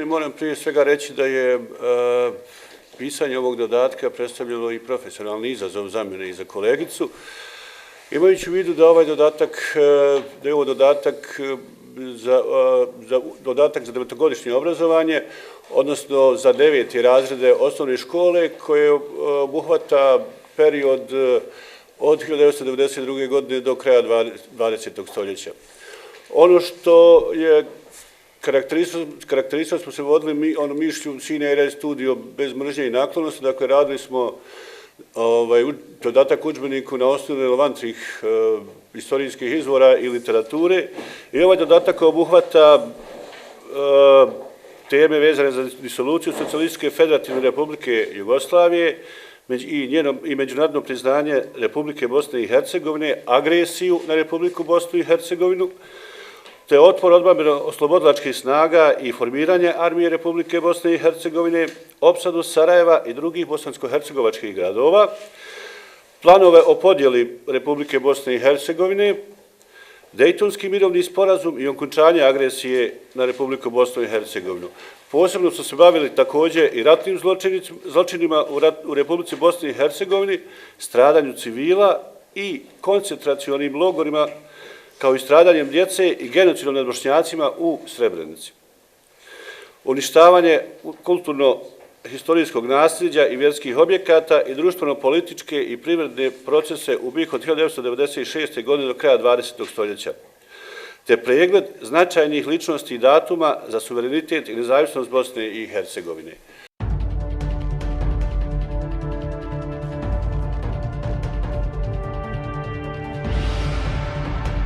Bosne. Moram prije svega reći da je pisanje ovog dodatka predstavljalo i profesionalni izazov za mene i za kolegicu. Imajući u vidu da ovaj dodatak, da je ovo dodatak za devetogodišnje obrazovanje, odnosno za 9. razrede osnovne škole, koje obuhvata period od 1992. godine do kraja 20. stoljeća. Ono što je karakteristično smo se vodili mišlju sine ere studio bez mržnje i naklonosti, dakle radili smo dodatak udžbeniku na osnovu relevantnih istorijskih izvora i literature i ovaj dodatak obuhvata teme vezane za disoluciju Socijalističke federativne republike Jugoslavije i međunarodno priznanje Republike Bosne i Hercegovine, agresiju na Republiku Bosnu i Hercegovinu, te otpor odbrambeno-oslobodilačkih snaga i formiranje armije Republike Bosne i Hercegovine, opsadu Sarajeva i drugih bosansko-hercegovačkih gradova, planove o podjeli Republike Bosne i Hercegovine, Dejtonski mirovni sporazum i okončanje agresije na Republiku Bosnu i Hercegovinu. Posebno su se bavili također i ratnim zločinima u Republici Bosni i Hercegovini, stradanju civila i koncentracionim logorima, kao i stradanjem djece i genocidom nad Bošnjacima u Srebrenici. Uništavanje kulturno-historijskog nasljeđa i vjerskih objekata i društveno-političke i privredne procese u BiH od 1996. godine do kraja 20. stoljeća, te pregled značajnih ličnosti i datuma za suverenitet i nezavisnost Bosne i Hercegovine.